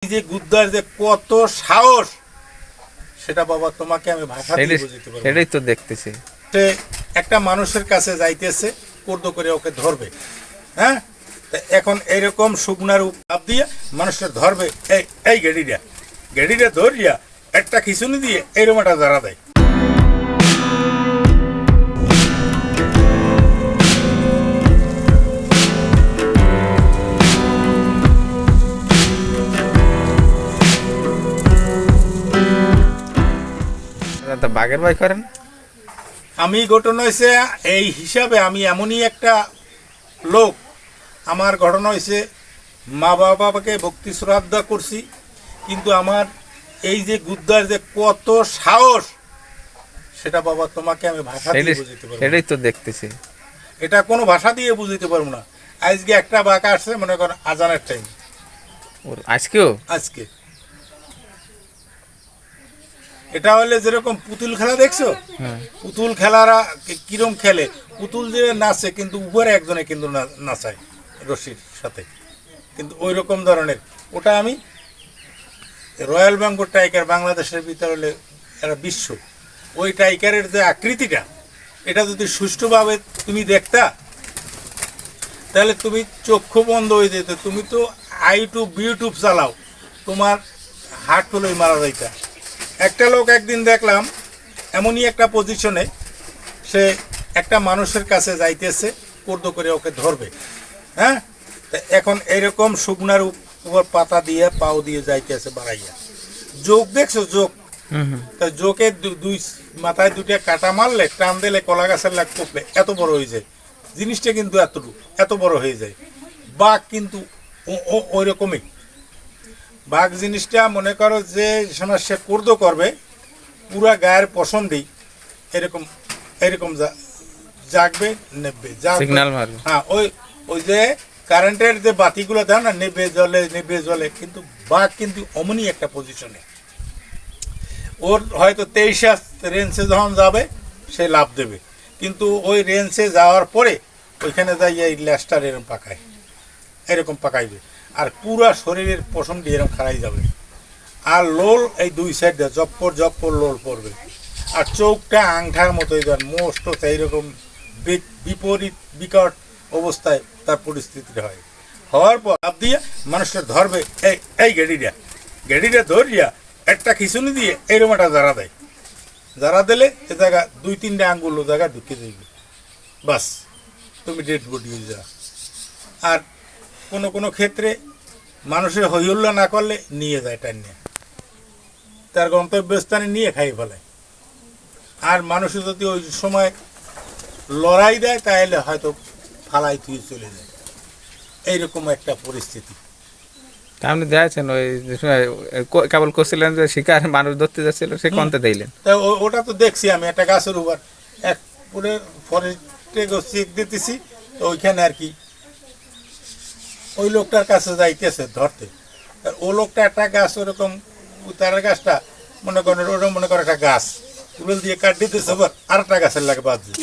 যে গুদ্দার যে কত সাহস সেটা বাবা তোমাকে আমি ভাষা দিয়ে বুঝাতে পারবো। সেটাই তো দেখতেছি। সে একটা মানুষের কাছে যাইতেছে, কর্দ করে ওকে ধরবে। হ্যাঁ, এখন এইরকম শুকনার উপাপ দিয়ে মানুষের ধরবে, এই এই গেড়িটা ধরিয়া একটা খিচুনি দিয়ে এইরকম একটা ধরা দেয়। বাঘের ভয় করেন? আমি ঘটনা হয়েছে এই হিসাবে, আমি এমনই একটা লোক, আমার ঘটনা হয়েছে মা বাবাকে ভক্তি শ্রদ্ধা করছি, কিন্তু আমার এই যে গুদ্দার যে কত সাহস সেটা বাবা তোমাকে আমি ভাষা দিয়ে বুঝাতে পারবো। সেটাই তো দেখতেছি। এটা কোনো ভাষা দিয়ে বুঝাতে পারবো না। আজকে একটা বাঘ আসছে, মনে করেন আজানের টাইম, আজকেও আজকে এটা হলে যেরকম পুতুল খেলা দেখছো, পুতুল খেলারা কিরম খেলে, পুতুল যে নাচে কিন্তু উপরে একজনে কিন্তু নাচায় রশির সাথে, কিন্তু ওই রকম ধরনের ওটা আমি রয়্যাল বেঙ্গল টাইগার বাংলাদেশের ভিতরে হলে একটা বিশ্ব, ওই টাইগারের যে আকৃতিটা, এটা যদি সুষ্ঠুভাবে তুমি দেখতা তাহলে তুমি চক্ষু বন্ধ হয়ে যেত। তুমি তো ইউটিউব চালাও, তোমার হাট হলেই মারা যাইতা। একটা লোক একদিন দেখলাম এমনই একটা পজিশনে, সে একটা মানুষের কাছে যাইতেছে, কর্দ করে ওকে ধরবে। হ্যাঁ, এখন এইরকম শুকনার উপর পাতা দিয়ে পাও দিয়ে যাইতেছে বাড়াইয়া। যোগ দেখছো যোগ? তা যোগের দুই মাথায় দুটো কাটা মারলে, টান দিলে কলা গাছের লাগ পড়লে এত বড় হয়ে যায় জিনিসটা, কিন্তু এত বড় হয়ে যায়। বাঘ কিন্তু ওই রকমই। বাঘ জিনিসটা মনে করো যে সময় সে কর্দ করবে, পুরা গায়ের পশম দিই এরকম এরকম জাগবে, নেবে, হ্যাঁ, ওই যে কারেন্টের যে বাতিগুলো দেয় না, নেবে জলে, কিন্তু বাঘ কিন্তু অমনি একটা পজিশনে, ওর হয়তো 23 রেঞ্জে যখন যাবে সে লাভ দেবে, কিন্তু ওই রেঞ্জে যাওয়ার পরে ওইখানে যাই এই ল্যাসটার এরকম পাকাইবে, আর পুরা শরীরের পশম দিয়ে এরকম খারাই যাবে, আর লোল এই দুই সাইড দিয়ে জপ্পর লোল পড়বে, আর চোখটা আংঠার মতো হয়ে যাবে মোস্ট, এইরকম বিপরীত বিকট অবস্থায় তার পরিস্থিতিটা হওয়ার পর লাভ দিয়ে মানুষটা ধরবে, এই গেড়িটা ধরিয়া একটা খিচুনি দিয়ে এইরকম একটা যারা দিলে এ জায়গা 2-3টে আঙ্গুল ও জায়গা ঢুকে যাইবে, বাস তুমি ডেড বডি হয়ে যা। আর কোনো ক্ষেত্রে মানুষের হইহল্লা না করলে নিয়ে যায় টানিয়ে, তার গন্তব্যস্থানে নিয়ে খাই ফেলায়। আর মানুষের যদি ওই সময় লড়াই দেয় তাহলে হয়তো ফালাই থুয়ে চলে যায়, এইরকম একটা পরিস্থিতি। আপনি দেখেছেন ওই কেবল করছিলেন যে শিকার মানুষ ধরতে যাচ্ছিল, সে কন্তে দিলেন? তা ওটা তো দেখছি আমি, একটা গাছের উপর এক পুরো ফরেস্টে চেক দিতেছি, তো ওইখানে আর কি ওই লোকটার কাছে যাইতেছে ধরতে, ও লোকটা একটা গাছ ওরকম তার গাছটা মনে করেন ওরকম মনে করে একটা গাছ তুলে দিয়ে কাট দিতেছে, আবার আর একটা গাছের লাগে বাদ দিয়ে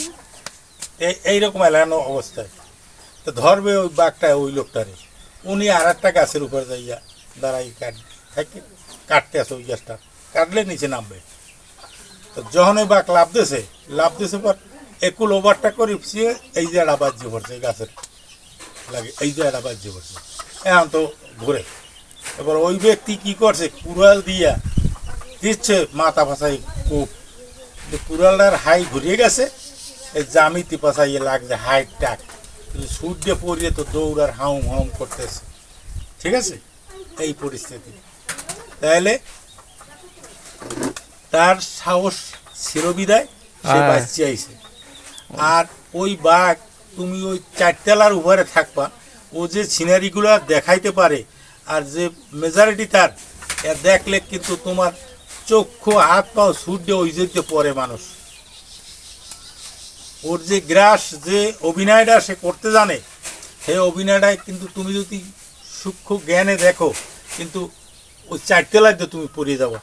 এইরকম এলানো অবস্থায়, তো ধরবে ওই বাঘটা ওই লোকটারে, উনি আর একটা গাছের উপর যাইয়া দাঁড়াই কাটতে আসে, ওই গাছটা কাটলে নিচে নামবে। তো যখন ওই বাঘ লাভ দিয়েছে পর একুল ওভারটা করে এই যে একটা বাজ্যে পড়ছে এই গাছের লাগে, এই যে একটা বাজ্যে পড়ছে, এখন তো ঘুরে। এবার ওই ব্যক্তি কি করছে, কুড়াল দিয়া দিচ্ছে মাথা ফাঁসাই কূপ, কুড়ালটার হাই ঘুরিয়ে গেছে, এই জামিতি পাশাইয়ে লাগছে হাইট টাক, সূর্য পড়িয়ে তো দৌড়ার হাউম করতেছে। ঠিক আছে, এই পরিস্থিতি। তাহলে তার সাহস ছিল বিদায় সে বাঁচিয়ে আইছে। আর ওই বাঘ, তুমি ওই 4তলার উপরে থাকবা, ও যে সিনারিগুলো দেখাইতে পারে, আর যে মেজরিটি তার দেখলে কিন্তু তোমার চক্ষু হাত পাও সূর্য ওই যেতে পড়ে মানুষ। ওর যে গ্রাস যে অভিনয়টা সে করতে জানে, সেই অভিনয়টাই কিন্তু তুমি যদি সূক্ষ্ম জ্ঞানে দেখো, কিন্তু ওই 4তলায় তো তুমি পড়ে যাবো।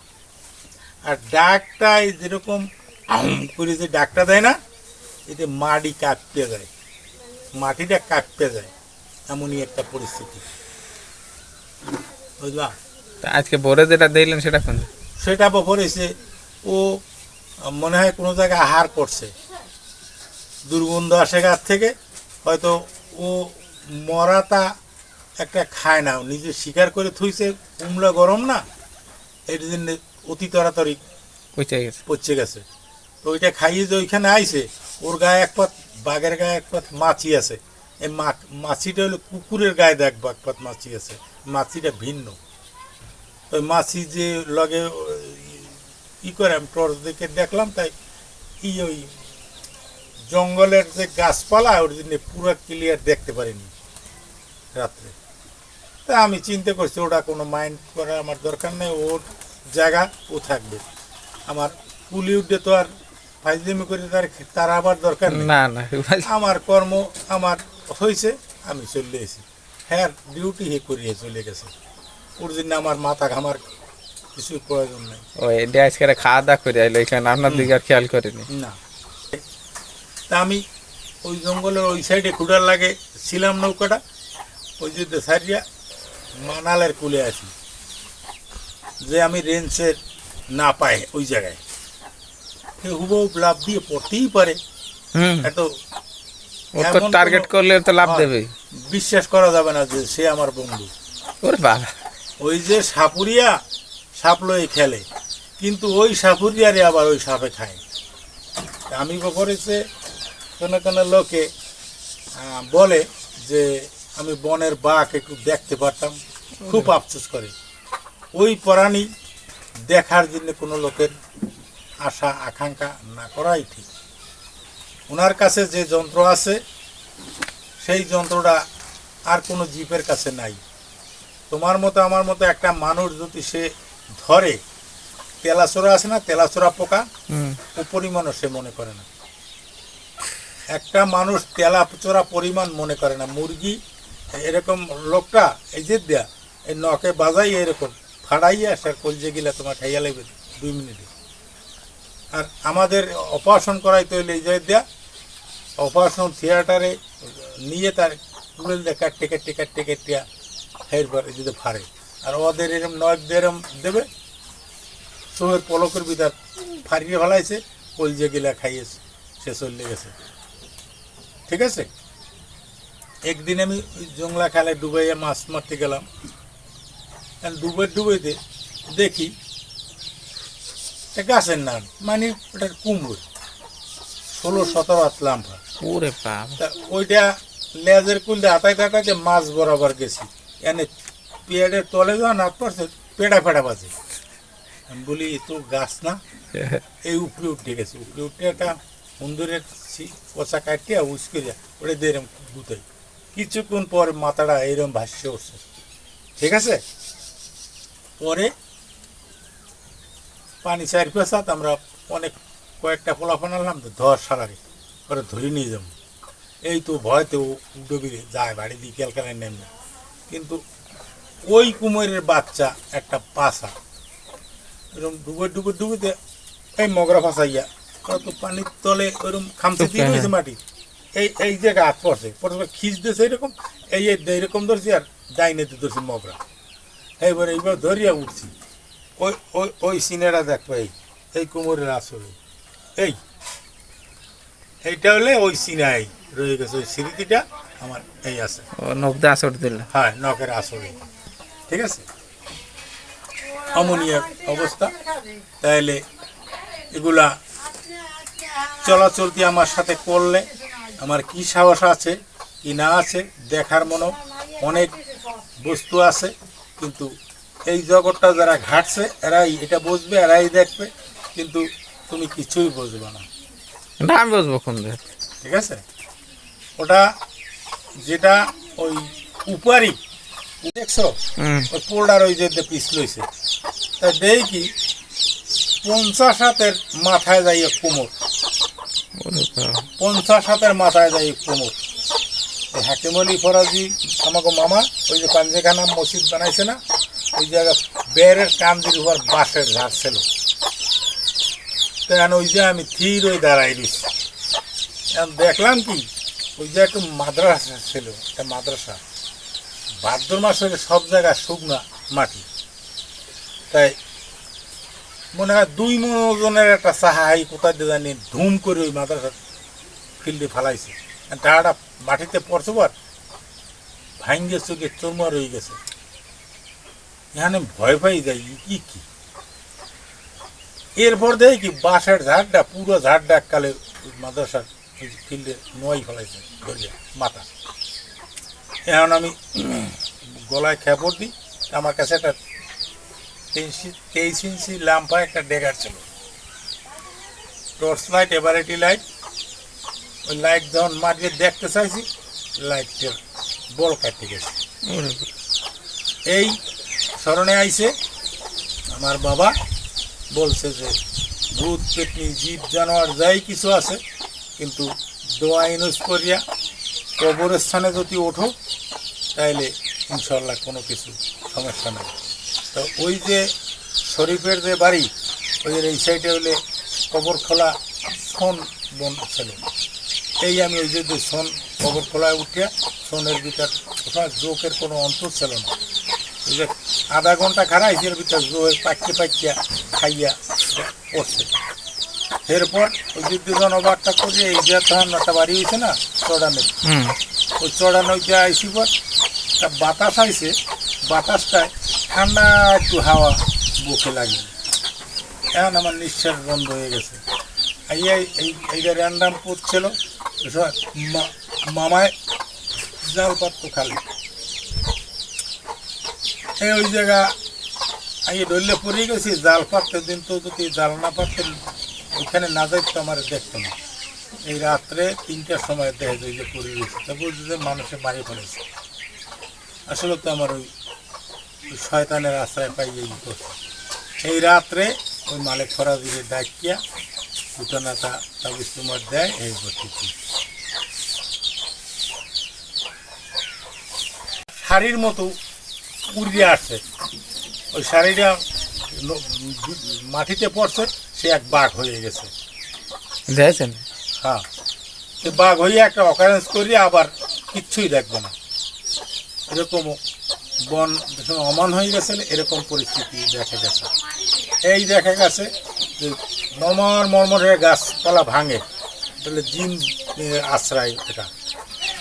আর ডাকটাই যেরকম করে যে ডাকটা দেয় না, এতে মাটি কাঁপতে যায়, মাটিটা কাঁপতে যায়, এমনই একটা পরিস্থিতি, বুঝলাম। তা আজকে ভোরে যেটা দেখলেন সেটা কোন? সেটা পড়েছে ও মনে হয় কোনো জায়গায় আহার করছে, দুর্গন্ধ আসে গাছ থেকে, হয়তো ও মরাটা একটা খায় না, ও নিজে শিকার করে থুইছে, কুমড়া গরম না, এর জন্য অতি তাড়াতাড়ি পচে গেছে। পচে গেছে। তো ওইটা খাইয়ে যে ওইখানে আইছে, ওর গায়ে এক পাত, বাঘের গায়ে এক পাত মাছি আছে। এই মাছিটা হলো কুকুরের গায়ে দেখবো এক পাত মাছি আছে, মাছিটা ভিন্ন। ওই মাছি যে লগে ই করে আমি টর্চ দেখে দেখলাম, তাই ওই জঙ্গলের যে গাছপালা ওর জন্য পুরো ক্লিয়ার দেখতে পারিনি রাত্রে। তা আমি চিন্তা করছি ওটা কোনো মাইন্ড করা আমার দরকার নেই, ওর জায়গা ও থাকবে। আমার পুলি উঠে তো আর ফাইজলামি করে তার আবার দরকার নেই। না না, আমার কর্ম আমার হয়েছে, আমি চলে এসেছি। হ্যাঁ, ডিউটি হে করিয়ে চলে গেছে, ওর জন্য আমার মাথা ঘামার কিছু প্রয়োজন নেই। ওই আজকে খাওয়া দাওয়া করে আইলো এখানে, আপনার দিকে আর খেয়াল করিনি। না, তা আমি ওই জঙ্গলের ওই সাইডে খুঁড়ার লাগে ছিলাম নৌকাটা, ওই যে সারিয়া মানালের কুলে আছি, যে আমি রেঞ্জের না পাই ওই জায়গায়, সে হুবহু লাভ দিয়ে পড়তেই পারে। এত ও তো এমন টার্গেট কোনো- করলে তো লাভ হয়, দেবে। বিশ্বাস করা যাবে না যে সে আমার বন্ধু। ওরে বাবা, ওই যে সাপুরিয়া সাপ লয়ে খেলে, কিন্তু ওই সাপুরিয়ারে আবার ওই সাপে খায়। আমি করেছে কোনো কোনো লোকে বলে যে আমি বনের বাঘ একটু দেখতে পারতাম, খুব আফসোস করে। ওই প্রাণী দেখার জন্য কোনো লোকের আশা আকাঙ্ক্ষা না করাই ঠিক। ওনার কাছে যে যন্ত্র আছে সেই যন্ত্রটা আর কোনো জীবের কাছে নাই। তোমার মতো আমার মতো একটা মানুষ যদি সে ধরে, তেলাচোরা আছে না, তেলাচোরা পোকা, ও পরিমাণও সে মনে করে না। একটা মানুষ তেলাচোরা পরিমাণ মনে করে না। মুরগি এরকম লোকটা এই যে দেয়া এই নখে বাজাই এরকম ফাড়াইয়া সে কলজে গিলা তোমার খাইয়া লাগবে 2 মিনিটে। আর আমাদের অপারেশন করাইতে হইলে এই যে দেয়া অপারেশন থিয়েটারে নিয়ে তার কুড়েল দিয়ে কাটতে কাটতে কাটতে কাটিয়া এরপর যদি ফাড়ে। আর ওদের এরকম নখ দিয়ে এরম দেবে, চোখের পলকের ভিতর ফাড়িয়ে ফেলাইছে, কলজে গিলা খাইয়েছে, সে চলে গেছে। ঠিক আছে, একদিন আমি ওই জংলা খালে ডুবাইয়া মাছ মারতে গেলাম, ডুবাইতে দেখি গাছের নাম, মানে ওটার কুমড়ো 16-17 হাত লম্বা। ওরে বাবা, তা ওইটা লেজের কুলতে হাতাইতে হাতাইতে মাছ বরাবর গেছি, এনে পেটের তলে যখন হাত পড়ছে পেটা ফেটা বাজে। আমি বলি এ তো গাছ না, এই উপরে উঠে গেছে। উপরে উঠে একটা সুন্দরের পচা কাটিয়া উস করিয়া ওটা দিয়ে এরম গুতাই, কিছুক্ষণ পর মাথাটা এইরকম ভাসছে উঠছে। ঠিক আছে, পরে পানি 4 পেঁচাত আমরা অনেক কয়েকটা ফলাফল আনলাম, তো ধর সারারে পরে ধরে নিয়ে যাবো। এই তো ভয়তে ও ডুবিয়ে যায় বাড়ি দিয়ে ক্যালকালায় নেমে। কিন্তু ওই কুমোরের বাচ্চা একটা পাশা এরকম ডুবে এই মগরা ফাঁসাইয়া ওরা তো পানির তলে ওইরকম খামচে দিয়ে রয়েছে মাটি, এই জায়গায় হাত পড়ছে, প্রথমে খিচ দিয়েছে এরকম, এইরকম ধরছি আর ডাইনেতে ধরছি মগরা। এইবার ধরিয়া উঠছি, ওই ওই ওই সিনেরা দেখবো, এই কুমোরের আসলে এইটা হলে ওই সিনাই রয়ে গেছে, ওই স্মৃতিটা আমার এই আছে। ও নখ দিয়ে আসর দিল। হ্যাঁ, নখের আসলে। ঠিক আছে, অমনীয় অবস্থা। তাইলে এগুলা চলাচলতি আমার সাথে করলে আমার কি সাহস আছে কি না আছে দেখার মতো অনেক বস্তু আছে, কিন্তু এই জগৎটা যারা ঘাটছে এরাই এটা বুঝবে, এরাই দেখবে, কিন্তু তুমি কিছুই বুঝবে না। না আমি বুঝবো কোন দেখ। ঠিক আছে, ওটা যেটা ওই উপারি দেখছো, ওই পোল্ডার ওই যে পিস লইছে, তা দেখি 50 হাতের মাথায় যাইয়ে কোমর, 50 হাতের মাথায় যাই কোমর। হাকিম আলী ফরাজি আমাকে মামা ওই যে পাঞ্জেখানা মসজিদ বানাইছে না, ওই জায়গায় বেড়ের কান্দির উপর বাঁশের ঝাড় ছিল। তখন ওই যে আমি থির ওই দাঁড়াই দিচ্ছি, দেখলাম কি ওই যে একটু মাদ্রাসা ছিল, একটা মাদ্রাসা, ভাদ্র মাস হলে সব জায়গায় শুকনা মাটি, তাই মনে হয় 2 মণ ওজনের একটা সাহাই কোথায় দিয়ে জানি ধুম করে ওই মাদ্রাসার ফিল্ডে ফালাইছে। আর টাকাটা মাটিতে পড়ছে পর ভাঙ্গে চোখে চোরমার হয়ে গেছে। এখানে ভয় পাই যাই কি কি। এরপর দেখি কি বাঁশের ঝাড়টা পুরো ঝাড়টা এককালে ওই মাদ্রাসার ওই ফিল্ডে নোয়াই ফেলাইছে ধরিয়া মাথা। এখন আমি গলায় খেপড় দিই, আমার কাছে একটা 23 ইঞ্চি ল্যাম্পা একটা ডেগার ছিল, টর্চ লাইট এভারেটি লাইট। ওই লাইট যখন মাটিয়ে দেখতে চাইছি লাইটের বল কাটতে গেছে। এই স্মরণে আইছে আমার বাবা বলছে যে ভূত পেতনি জীব জানোয়ার যাই কিছু আছে, কিন্তু দোয়া ইউজ করিয়া কবরের স্থানে যদি ওঠো তাইলে ইনশাল্লাহ কোনো কিছু সমস্যা নেই। তো ওই যে শরীফের যে বাড়ি ওই এই সাইডে হলে কবর খোলা সোন বন ছিল। এই আমি ওই যে সোন কবর খোলায় উঠিয়া সোনের ভিতর কোথাও জোকের কোনো অন্তর ছিল না। ওই যে আধা ঘন্টা খারাই এর ভিতর জোয়ের পাকিয়া খাইয়া পড়ছে। এরপর ওই যে দুজন অবাকটা করে এই যে তখন একটা বাড়ি হয়েছে না চড়ানো, ওই চড়ানো যে আইসি পর একটা বাতাস আইছে, বাতাসটায় ঠান্ডা একটু হাওয়া বুকে লাগে। এখন আমার নিঃশ্বাস বন্ধ হয়ে গেছে। এইটা র্যান্ডাম পড়ছিল, মামায় জাল পাত্র খালি ওই জায়গা আমি ডলে পড়ে গেছি। জাল পাততে দিন তো যদি জাল না পাততে ওইখানে না যাই তো আমার দেখতো না। এই রাত্রে 3টার সময় দেখে যায় যে পড়ে গেছে, তা বলছে যে মানুষে মারি ফেলেছে। আসলে তো আমার ওই শয়তানের আশ্রয় পাই এই করছে। এই রাত্রে ওই মালিক ফরাজিরে ডাকিয়া ঘটনাটা তাবিজ তোমার দেয় এই করতেছি। শাড়ির মতো উড়িয়ে আসছে, ওই শাড়িটা মাটিতে পড়ছে, সে এক বাঘ হয়ে গেছে। দেখেছেন? হ্যাঁ, সে বাঘ হয়ে একটা অকারেন্স করিয়ে আবার কিচ্ছুই দেখবে না। এরকম বন অমান হয়ে গেছে, এরকম পরিস্থিতি দেখা গেছে। এই দেখা গেছে যে মর্মর হয়ে গাছপালা ভাঙে, তাহলে জিন আশ্রয় এটা।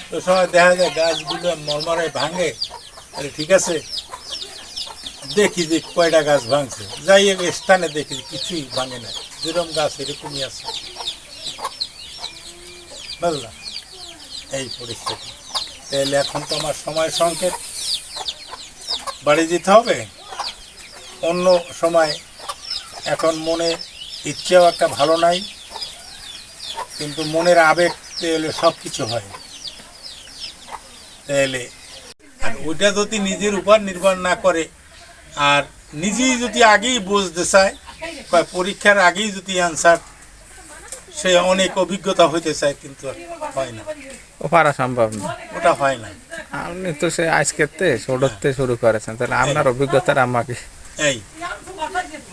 তো সময় দেখা যায় গাছগুলো মর্মরে ভাঙে। আরে ঠিক আছে, দেখি যে কয়টা গাছ ভাঙছে, যাই এক স্থানে দেখি কিছুই ভাঙে না, যেরকম গাছ এরকমই আছে। বুঝলাম এই পরিস্থিতি। তাহলে এখন তো আমার সময় সংকেত, বাড়ি যেতে হবে। অন্য সময় এখন মনে ইচ্ছেও একটা ভালো নাই, কিন্তু মনের আবেগ তাহলে সব কিছু হয়। তাহলে আর ওইটা যদি নিজের উপর নির্ভর না করে, আর নিজেই যদি আগেই বুঝতে চায়, পরীক্ষার আগেই যদি অ্যান্সার সে অনেক অভিজ্ঞতা হইতে চায়, কিন্তু হয় না, ও পারা সম্ভব না, ওটা হয় না। আপনি তো সে আজকেতে ছোটতে শুরু করেছেন, তাহলে আপনার অভিজ্ঞতার আমাকে এই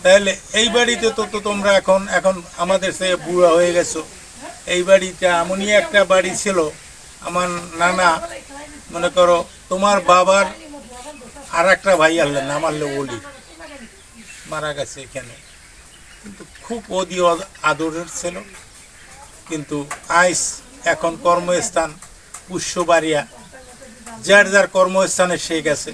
তাহলে এই বাড়িতে তো তোমরা এখন এখন আমাদের সে বুড়া হয়ে গেছো। এই বাড়িটা এমনই একটা বাড়ি ছিল, আমার নানা মনে করো তোমার বাবার আর একটা ভাই আনলেন, নাম আনলে ওলি, মারা গেছে এখানে। কিন্তু খুব অধি আদরের ছিল। কিন্তু আইস এখন কর্মস্থান পুষ্যবাড়িয়া, যার যার কর্মস্থানে সে গেছে।